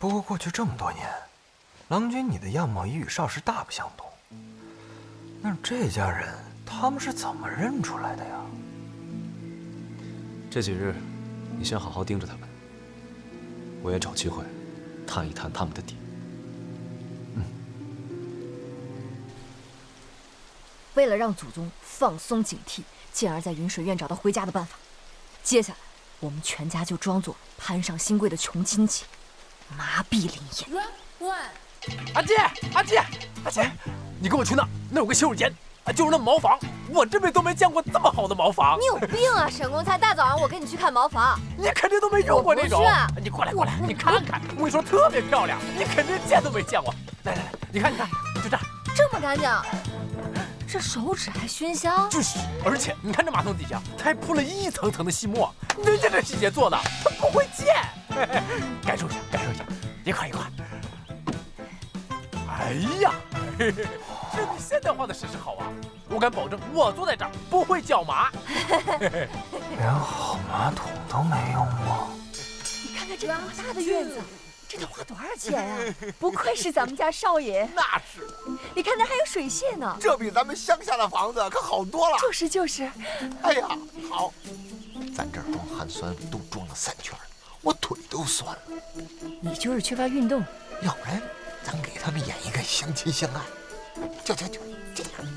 不过过去这么多年，郎君你的样貌已与少时大不相同。那这家人他们是怎么认出来的呀？这几日，你先好好盯着他们，我也找机会探一探他们的底。为了让祖宗放松警惕，进而在云水院找到回家的办法，接下来我们全家就装作攀上新贵的穷亲戚，麻痹林燕。阿姐，阿姐，阿姐，你跟我去那有个洗手间，就是那茅房，我这辈子都没见过这么好的茅房。你有病啊，沈公才！大早上我跟你去看茅房，你肯定都没用过这种。你过来，你看看，我跟你说特别漂亮，你肯定见都没见过。来，你看，就这儿，这么干净。这手指还熏香，就是，而且你看这马桶底下，它还铺了一层层的细末，人家这细节做的，他不会溅。感受一下，一块。哎呀，这比现代化的设施好啊！我敢保证，我坐在这儿不会脚麻。连好马桶都没用过。你看看这多大的院子！这得花多少钱呀？不愧是咱们家少爷。那是，你看那还有水榭呢，这比咱们乡下的房子可好多了。就是。哎呀，好，咱这儿装碳酸里都装了3圈，我腿都酸了。你就是缺乏运动。要不然，咱给他们演一个相亲相爱。就这样，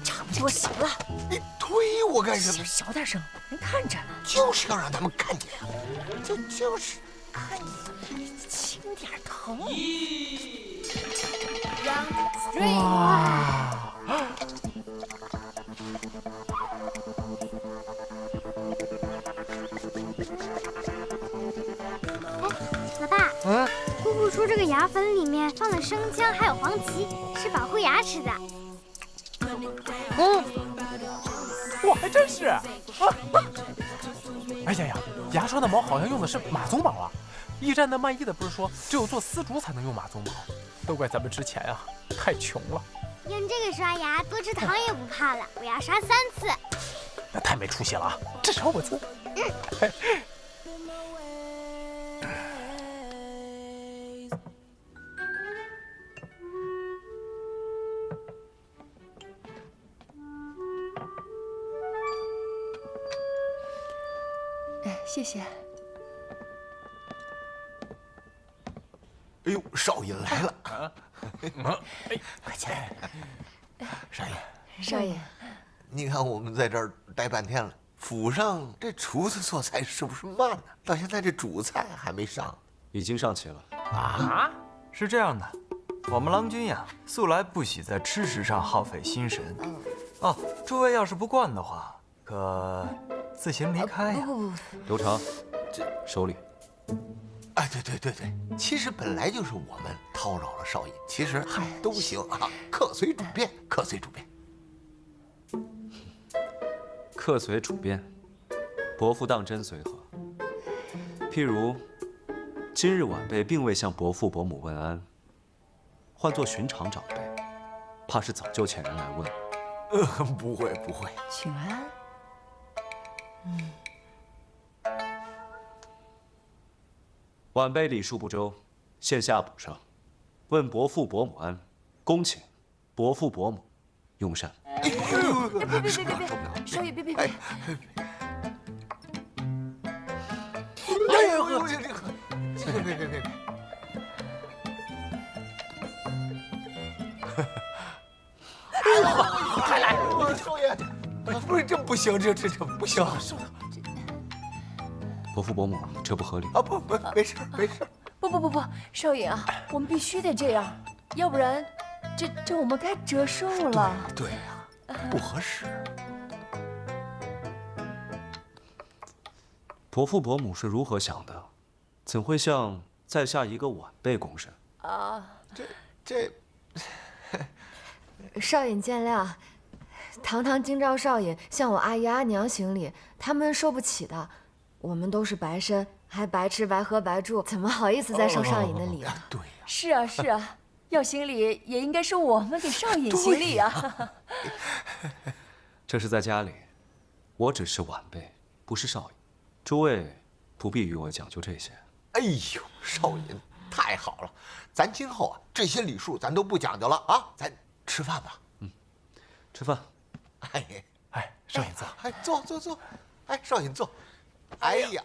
差不多行了。你推我干什么？小点声，人看着呢。就是要让他们看见啊！就是。看你轻点疼。哇！老爸，姑姑说这个牙粉里面放了生姜还有黄芪，是保护牙齿的。哇，还真是。哎呀，牙刷的毛好像用的是马鬃毛啊。驿站的卖艺的不是说只有做丝竹才能用马鬃毛，都怪咱们之前啊太穷了。用这个刷牙，多吃糖也不怕了。我要刷3次。那太没出息了啊！至少我自。谢谢。哎呦，少爷来了！快起来！少爷，你看我们在这儿待半天了，府上这厨子做菜是不是慢呢？到现在这主菜还没上，已经上齐了。啊，是这样的，我们郎君呀，素来不喜在吃食上耗费心神。哦，诸位要是不惯的话，可自行离开呀。不，刘长，手礼。哎，对，其实本来就是我们叨扰了少爷，其实都行啊，客随主便。客随主便，伯父当真随和。譬如，今日晚辈并未向伯父伯母问安，换作寻常长辈，怕是早就遣人来问。不会。请安。晚辈礼数不周，现下补上，问伯父伯母安，恭请伯父伯母用膳。别，少爷别！哎呦，别！快来，少爷，不是这不行，这不行。伯父伯母，这不合理啊！不，没事。不，少爷啊，我们必须得这样，要不然，这我们该折寿了。对呀，不合适。伯父伯母是如何想的？怎会向在下一个晚辈躬身？啊，这，少爷见谅，堂京兆少爷向我阿姨阿娘行礼，他们受不起的。我们都是白身，还白吃白喝白住，怎么好意思再受少爷的礼啊？对呀。是啊，要行礼也应该是我们给少爷行礼啊。这是在家里，我只是晚辈，不是少爷。诸位不必与我讲究这些。哎呦，少爷太好了，咱今后啊这些礼数咱都不讲究了啊，咱吃饭吧。吃饭。哎，少爷坐。哎，坐。哎，少爷坐。哎呀，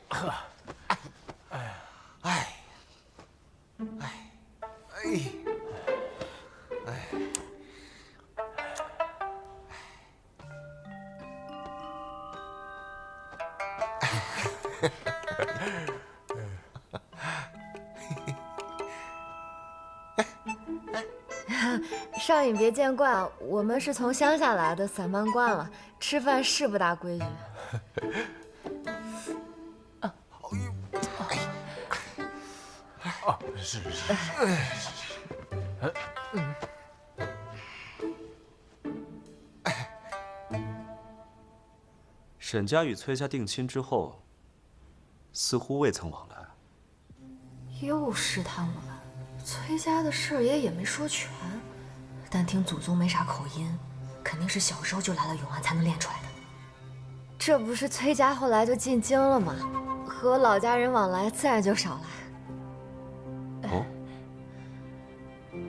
少尹别见怪，我们是从乡下来的，散漫惯了，吃饭是不大规矩。是。沈家与崔家定亲之后，似乎未曾往来。又试探我们，崔家的事爷也没说全，但听祖宗没啥口音，肯定是小时候就来了永安才能练出来的。这不是崔家后来就进京了吗？和老家人往来自然就少了。哦，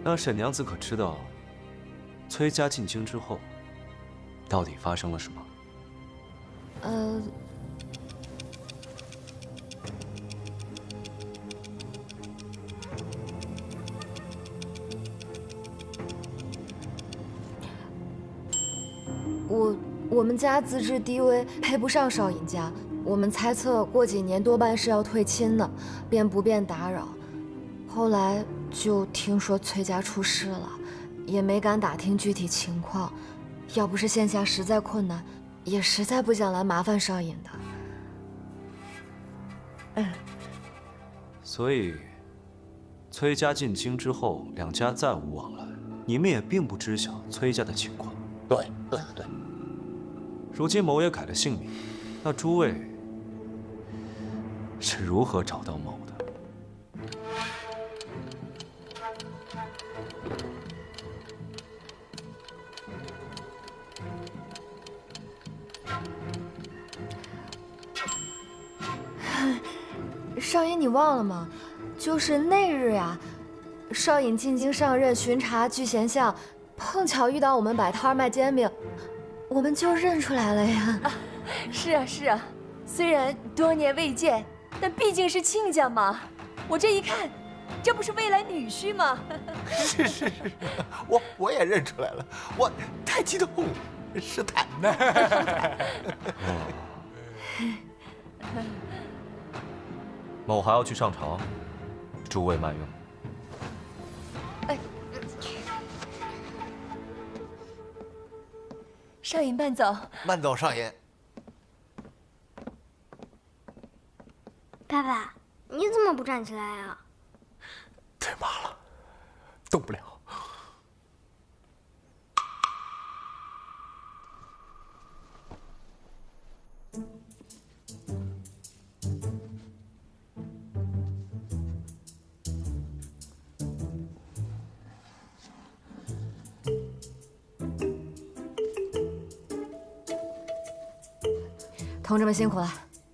那沈娘子可知道，崔家进京之后，到底发生了什么？我们家资质低微，配不上少尹家。我们猜测过几年多半是要退亲的，便不便打扰。后来就听说崔家出事了，也没敢打听具体情况。要不是线下实在困难，也实在不想来麻烦少尹的。所以，崔家进京之后，两家再无往来，你们也并不知晓崔家的情况。对。如今某也改了姓名，那诸位是如何找到某的？少尹，你忘了吗？就是那日呀，少尹进京上任巡查聚贤巷，碰巧遇到我们摆摊卖煎饼，我们就认出来了呀。是啊，虽然多年未见，但毕竟是亲家嘛。我这一看，这不是未来女婿吗？是，我也认出来了，我太激动了，失态。某还要去上朝，诸位慢用。少尹慢走。慢走，少爷。爸爸，你怎么不站起来啊？太麻了，动不了。同志们辛苦了，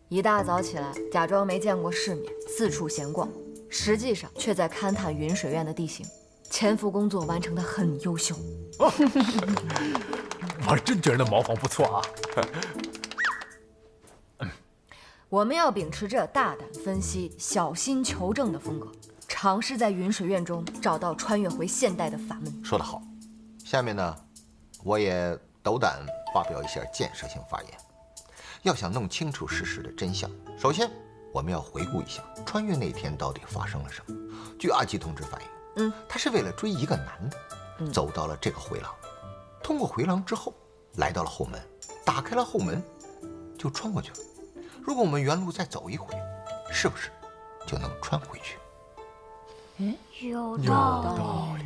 一大早起来，假装没见过世面，四处闲逛，实际上却在勘探云水院的地形。潜伏工作完成的很优秀。我真觉得那茅房不错啊。我们要秉持着大胆分析、小心求证的风格，尝试在云水院中找到穿越回现代的法门。说得好，下面呢，我也斗胆发表一下建设性发言。要想弄清楚事实的真相，首先我们要回顾一下穿越那天到底发生了什么。据阿基同志反映，他是为了追一个男的，走到了这个回廊，通过回廊之后，来到了后门，打开了后门，就穿过去了。如果我们原路再走一回，是不是就能穿回去？有道理。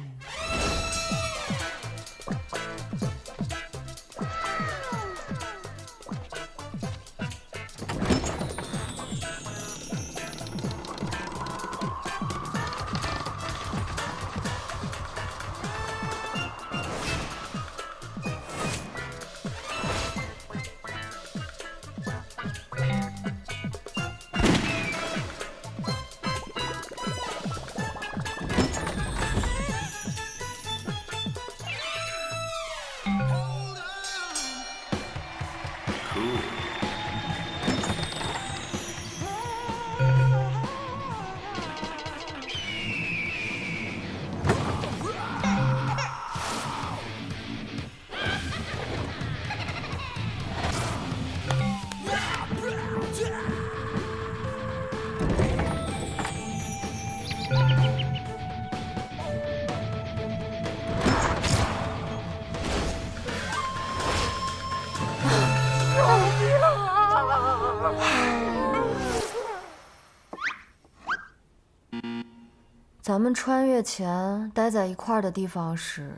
咱们穿越前待在一块儿的地方是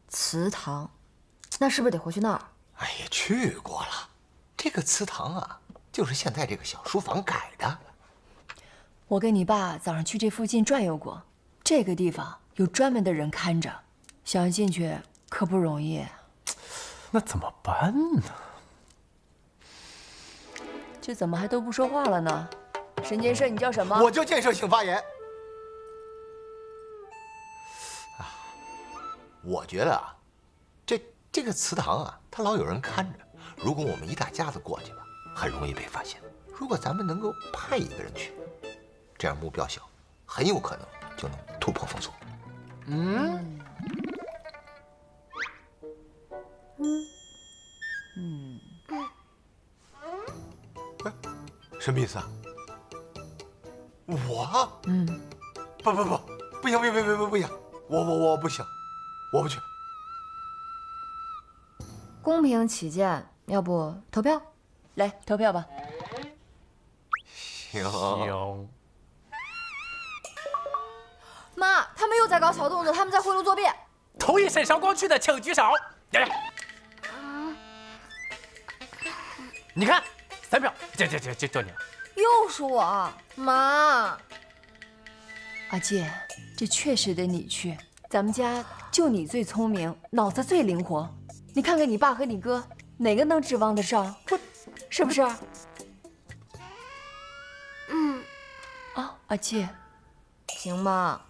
祠堂，那是不是得回去那儿？哎呀，去过了。这个祠堂啊，就是现在这个小书房改的。我跟你爸早上去这附近转悠过，这个地方有专门的人看着，想要进去可不容易。那怎么办呢？这怎么还都不说话了呢？沈建设，你叫什么？我就建设性发言。啊，我觉得啊，这个祠堂啊，它老有人看着，如果我们一大家子过去吧，很容易被发现。如果咱们能够派一个人去，这样目标小，很有可能就能突破封锁。什么意思啊？我？不行，我不行，我不去。公平起见，要不投票？来投票吧。行。行。妈，他们又在搞小动作，他们在贿赂作弊。同意沈韶光去的请举手。你看，3票，就你了。又是我，妈。阿介，这确实得你去，咱们家就你最聪明，脑子最灵活。你看看你爸和你哥，哪个能指望得上？是不是？啊，阿介，行吧。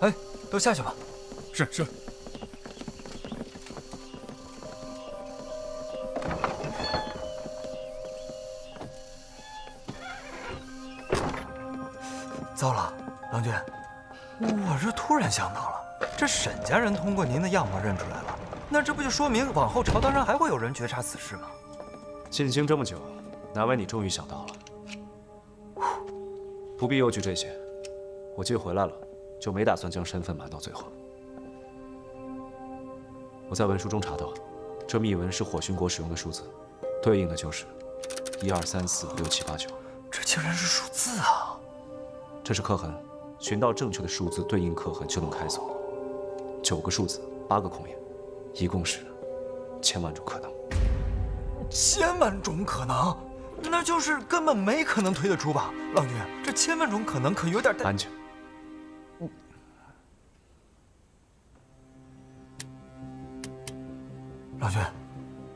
哎，都下去吧。是。糟了，郎君，我这突然想到了，这沈家人通过您的样貌认出来了，那这不就说明往后朝堂上还会有人觉察此事吗？进京这么久，难为你终于想到了。不必忧惧这些，我既回来了，就没打算将身份瞒到最后。我在文书中查到，这密文是火熏国使用的数字，对应的就是1、2、3、4、5、6、7、8、9。这竟然是数字啊！这是刻痕，寻到正确的数字对应刻痕就能开锁。9个数字，8个孔眼，一共是1000万种可能。1000万种可能，那就是根本没可能推得出吧？郎君，这1000万种可能可有点……安静。郎君，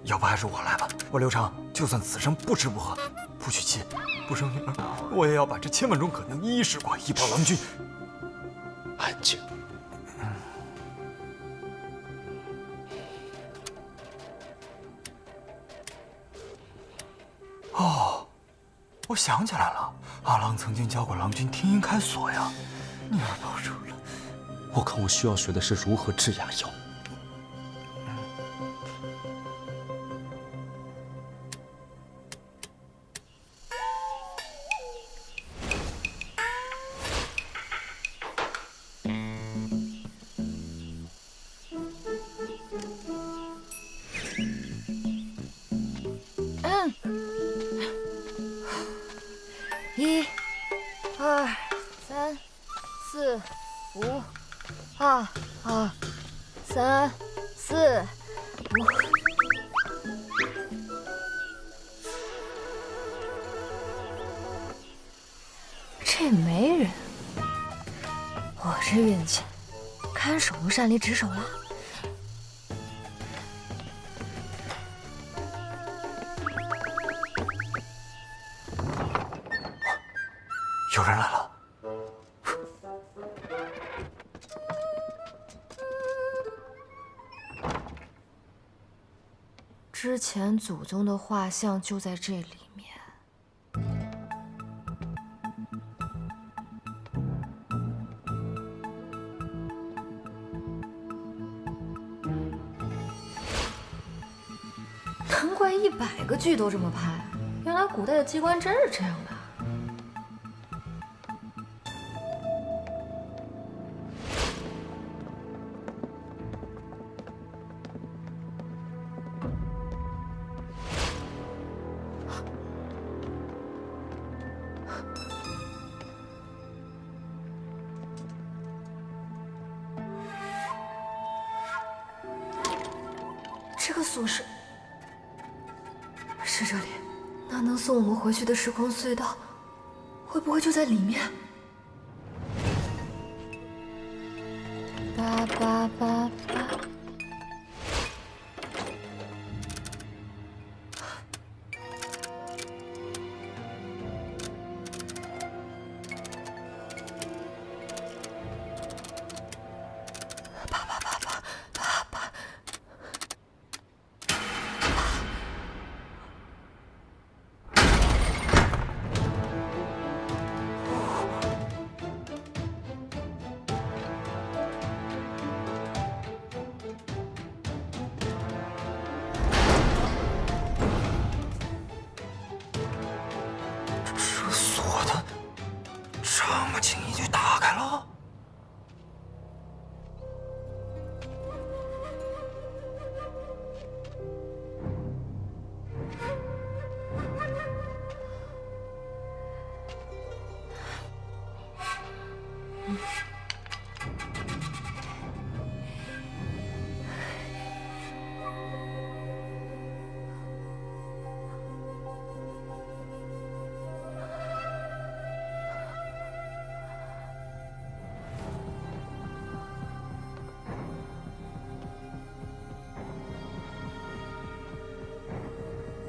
要不还是我来吧。我刘长，就算此生不吃不喝，不娶妻，不生女儿，我也要把这1000万种可能一一试过，以报郎君。安静。哦，我想起来了，阿郎曾经教过郎君天音开锁呀。女儿保住了。我看我需要学的是如何治牙药。1、2、3、4、5，2、2、3、4、5。这没人，我这运气，看守都擅离职守了。有人来了。之前祖宗的画像就在这里面。难怪100个剧都这么拍，原来古代的机关真是这样的。这个锁是这里，那能送我们回去的时空隧道，会不会就在里面？88888。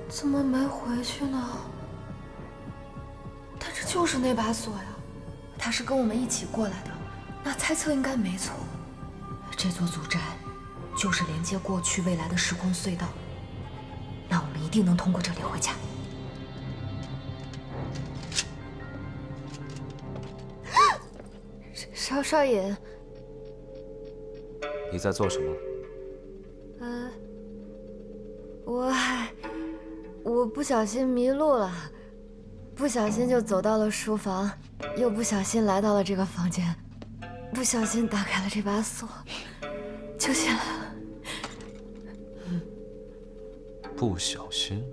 怎么没回去呢？但这就是那把锁呀，他是跟我们一起过来的，那猜测应该没错。这座祖宅就是连接过去未来的时空隧道，那我们一定能通过这里回家。少爷，你在做什么？我不小心迷路了，不小心就走到了书房，又不小心来到了这个房间，不小心打开了这把锁，就进来了。不小心？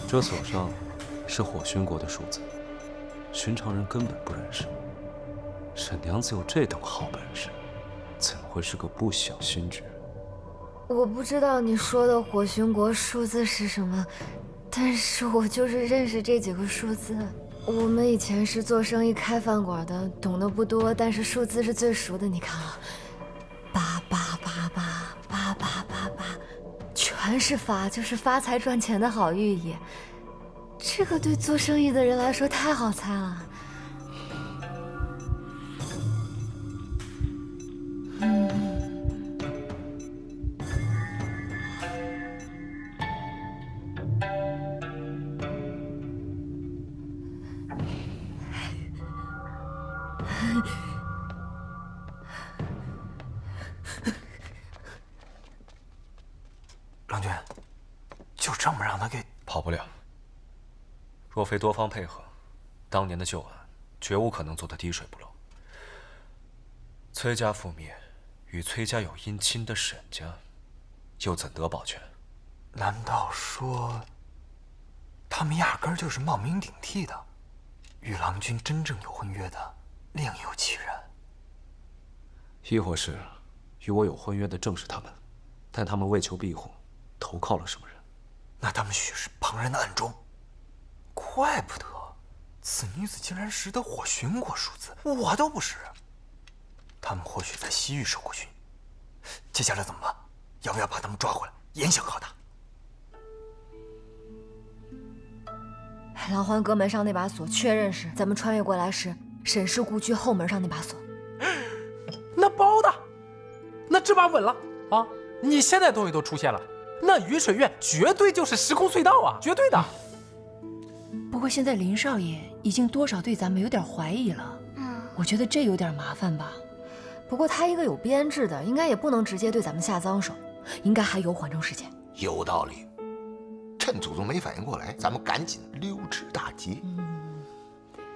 这锁上是火熏国的数字，寻常人根本不认识。沈娘子有这等好本事，怎会是个不小心之人？我不知道你说的火熏国数字是什么，但是我就是认识这几个数字。我们以前是做生意开饭馆的，懂得不多，但是数字是最熟的。你看啊，8888888888，全是发，就是发财赚钱的好寓意。这个对做生意的人来说太好猜了。郎君，就这么让他给跑不了。若非多方配合，当年的旧案绝无可能做得滴水不漏。崔家覆灭，与崔家有姻亲的沈家，又怎得保全？难道说，他们压根儿就是冒名顶替的？与郎君真正有婚约的另有其人。亦或是，与我有婚约的正是他们，但他们为求庇护，投靠了什么人？那他们许是旁人的暗中。怪不得，此女子竟然识得火熏国数字，我都不识。他们或许在西域受过训，接下来怎么办？要不要把他们抓回来，严刑拷打？狼环阁门上那把锁，确认是咱们穿越过来时沈氏故居后门上那把锁。那包的，那这把稳了啊！你现在东西都出现了，那雨水院绝对就是时空隧道啊，绝对的。不过现在林少爷已经多少对咱们有点怀疑了，我觉得这有点麻烦吧。不过他一个有编制的，应该也不能直接对咱们下脏手，应该还有缓冲时间。有道理。趁祖宗没反应过来，咱们赶紧溜之大吉。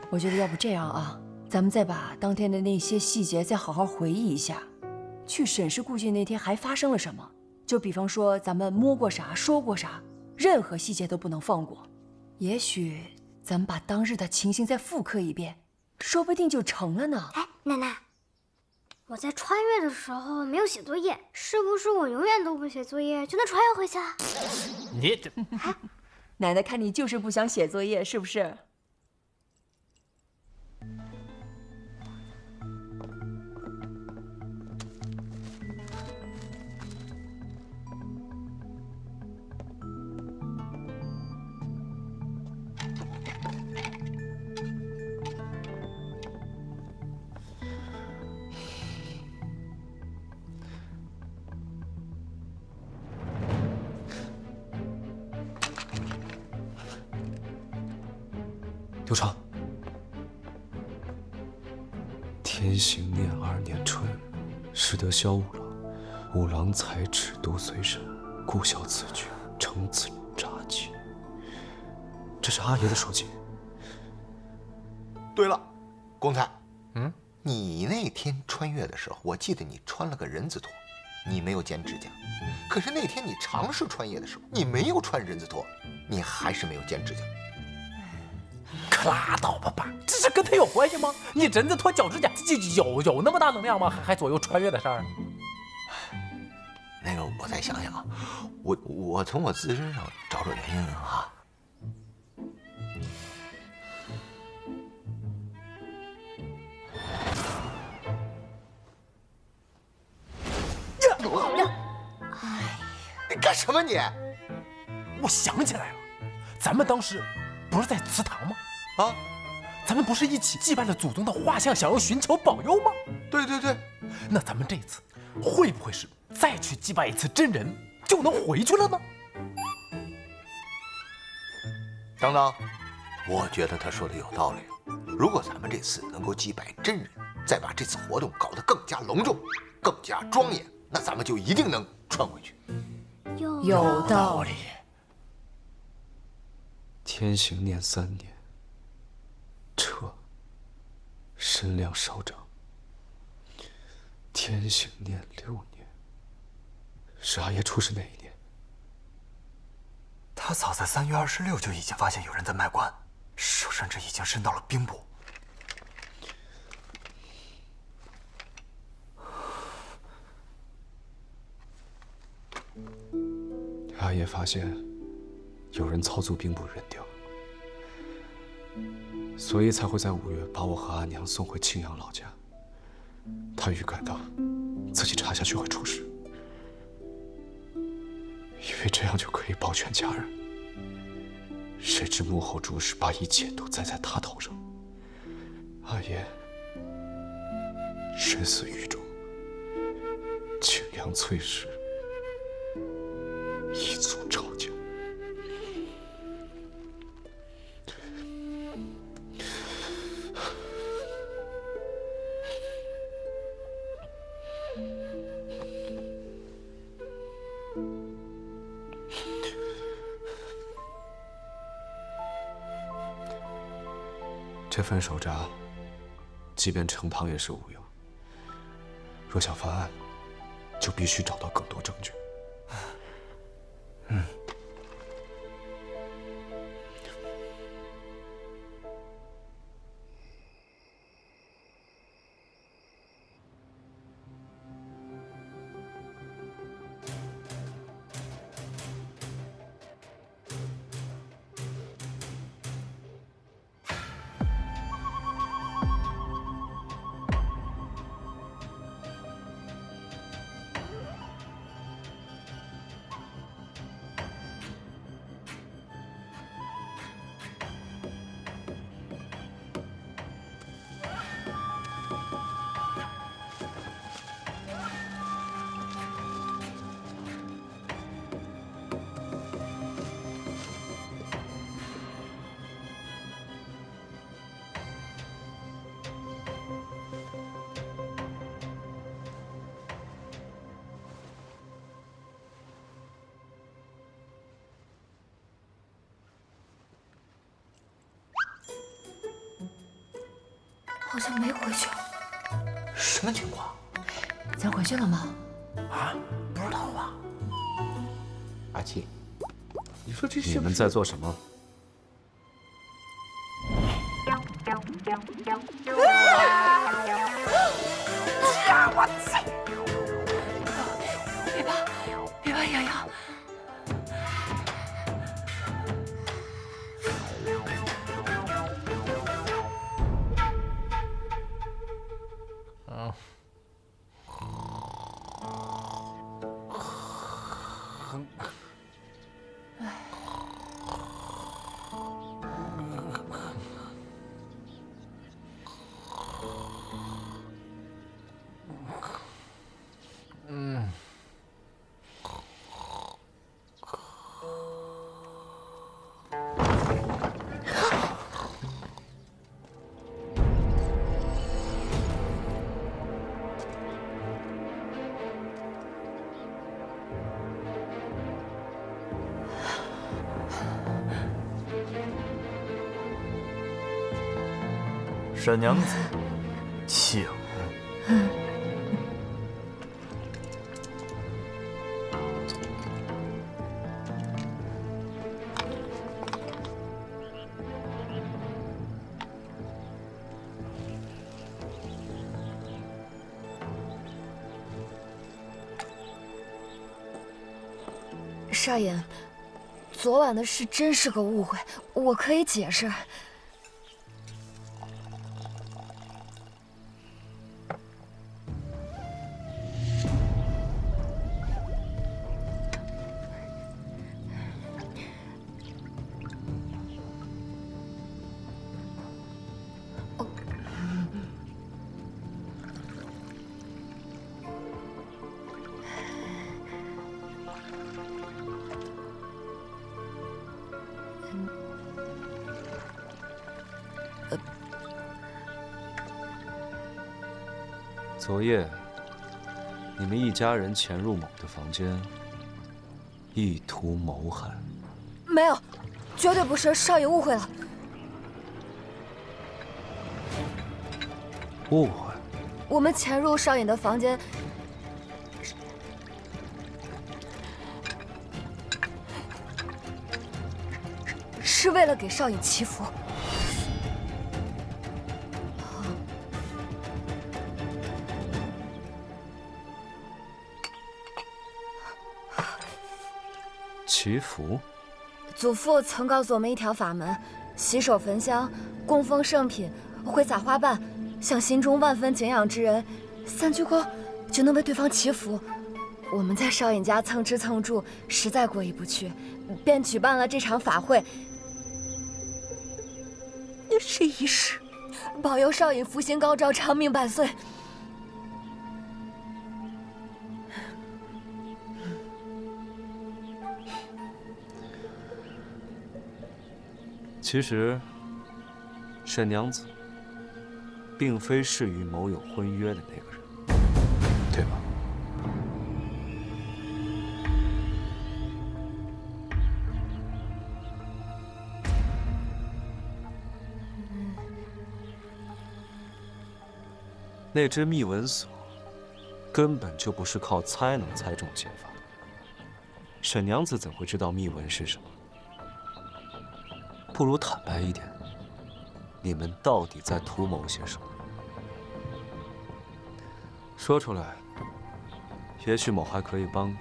我觉得要不这样啊，咱们再把当天的那些细节再好好回忆一下，去审视顾忌那天还发生了什么。就比方说咱们摸过啥，说过啥，任何细节都不能放过。也许咱们把当日的情形再复刻一遍，说不定就成了呢。哎，奶奶，我在穿越的时候没有写作业，是不是我永远都不写作业就能穿越回去啊？你这，奶奶看你就是不想写作业，是不是？刘长，天行念2年春，时得萧五郎，五郎才智都随身，故晓此句，承此札记。这是阿爷的手机。对了，公才，你那天穿越的时候，我记得你穿了个人字拖，你没有剪指甲。可是那天你尝试穿越的时候，你没有穿人字拖，你还是没有剪指甲。可拉倒吧，爸，这跟他有关系吗？你人字拖脚指甲，有那么大能量吗？还左右穿越的事儿？那个，我再想想啊，我从我自身上找找原因啊。你干什么你？我想起来了，咱们当时不是在祠堂吗？啊，咱们不是一起祭拜了祖宗的画像，想要寻求保佑吗？对对对，那咱们这次会不会是再去祭拜一次真人就能回去了呢？等等，我觉得他说的有道理。如果咱们这次能够祭拜真人，再把这次活动搞得更加隆重、更加庄严，那咱们就一定能穿回去。有道理。天行念3年，撤，身量稍长。天行念6年，是阿爷出世那一年。他早在3月26就已经发现有人在卖官，手甚至已经伸到了兵部。阿爷发现有人操纵兵部人调，所以才会在5月把我和阿娘送回庆阳老家。他预感到自己查下去会出事，以为这样就可以保全家人。谁知幕后主使把一切都栽在他头上。阿爷身死狱中，庆阳翠氏一族抄家。这份手札，即便城旁也是无用。若想翻案，就必须找到更多证据。好像没回去。什么情况？咱回去了吗？啊，不知道吧？阿七，你说这你们在做什么？别怕，洋洋。沈娘子，请。少爷，昨晚的事真是个误会，我可以解释。昨夜，你们一家人潜入某的房间，意图谋害。没有，绝对不是，少爷误会了。误会？我们潜入少爷的房间，是为了给少爷祈福。祈福？祖父曾告诉我们一条法门：洗手焚香，供奉圣品，挥洒花瓣，向心中万分敬仰之人3鞠躬，就能为对方祈福。我们在少爷家蹭吃蹭住，实在过意不去，便举办了这场法会。是仪式，保佑少爷福星高照，长命百岁。其实，沈娘子并非是与某有婚约的那个人，对吧？那只密文锁根本就不是靠猜能猜中解法的，沈娘子怎会知道密文是什么？不如坦白一点，你们到底在图谋些什么？说出来，也许某还可以帮你。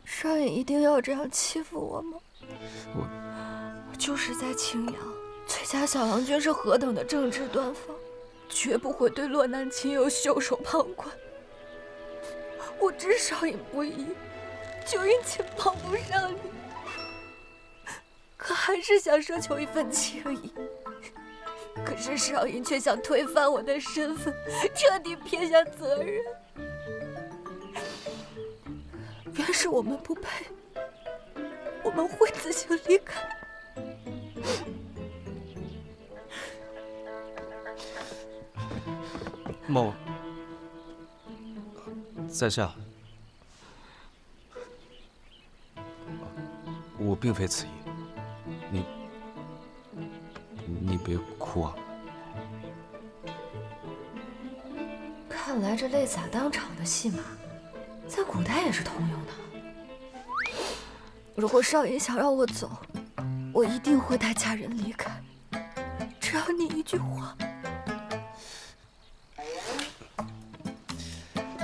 少爷一定要这样欺负我吗？我就是在青阳，崔家小郎君是何等的正直端方，绝不会对落难亲友袖手旁观。我知少爷不易，就因亲帮不上你，可还是想奢求一份情谊。可是少爷却想推翻我的身份，彻底撇下责任。原是我们不配，我们会自行离开。某，在下，我并非此意。你别哭啊！看来这泪洒当场的戏码，在古代也是通用的。如果少爷想让我走，我一定会带家人离开。只要你一句话。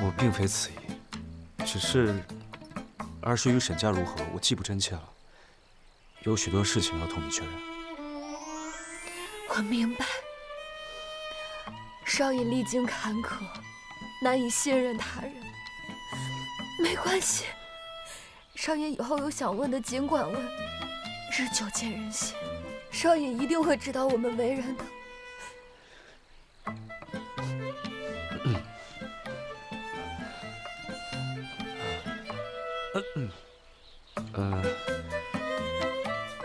我并非此意，只是儿时与沈家如何，我记不真切了。有许多事情要同你确认。我明白，少爷历经坎坷，难以信任他人。没关系，少爷以后有想问的尽管问，日久见人心，少爷一定会指导我们为人的。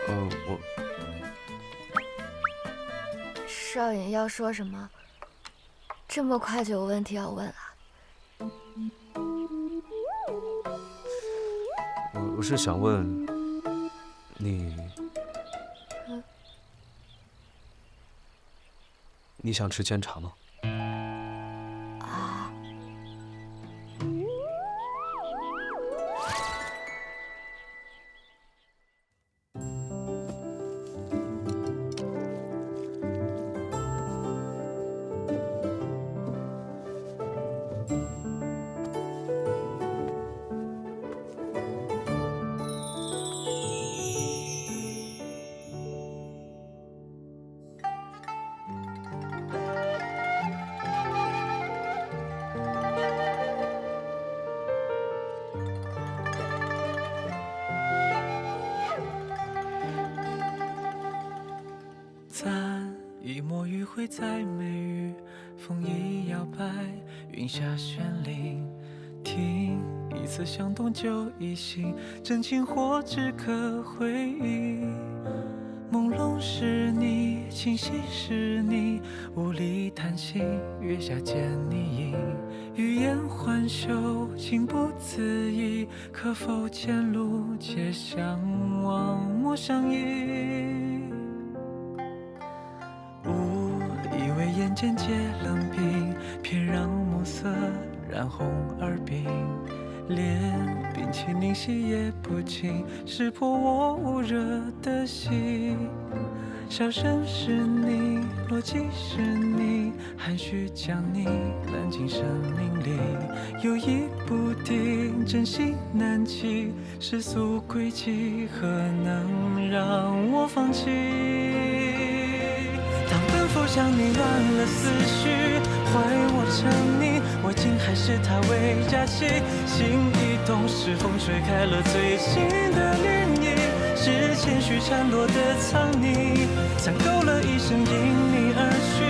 我少爷要说什么？这么快就有问题要问啊？我是想问你，你想吃煎茶吗？啊。咱一抹余晖在眉宇，风一摇摆，云下绚丽。听一次响动就一醒，真情或只可回忆。朦胧是你，清晰是你，无力叹息，月下见你影。欲言还休，情不自已，可否前路且相望莫相依。误以为眼间皆冷冰，偏让暮色染红耳鬓。连屏气凝息也不尽，识破我捂热的心。笑声是你，逻辑是你，含蓄将你揽进生命里。犹疑不定，真心难弃，世俗轨迹何能让我放弃？当奔赴向你乱了思绪，坏我沉溺，我竟还是他为假期。心一动，是风吹开了最近的涟漪，是谦虚缠落的藏匿，攒够了一生因你而去，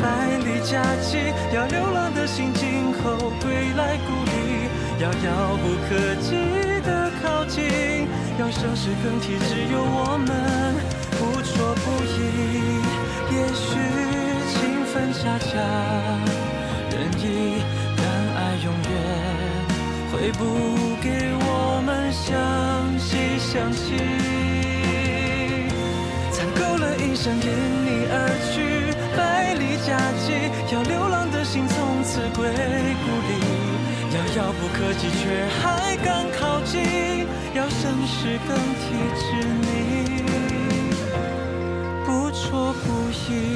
百里佳绩，要流浪的心今后归来故里，遥遥不可及的靠近，要生死更替，只有我们不错不已。也许情分恰恰，人意，但爱永远会不给我们相惜相惜。攒够了一生因你而去，百里佳绩，要流浪的心从此归故里，遥遥不可及却还刚靠近，要生死更替，知你不错不疑。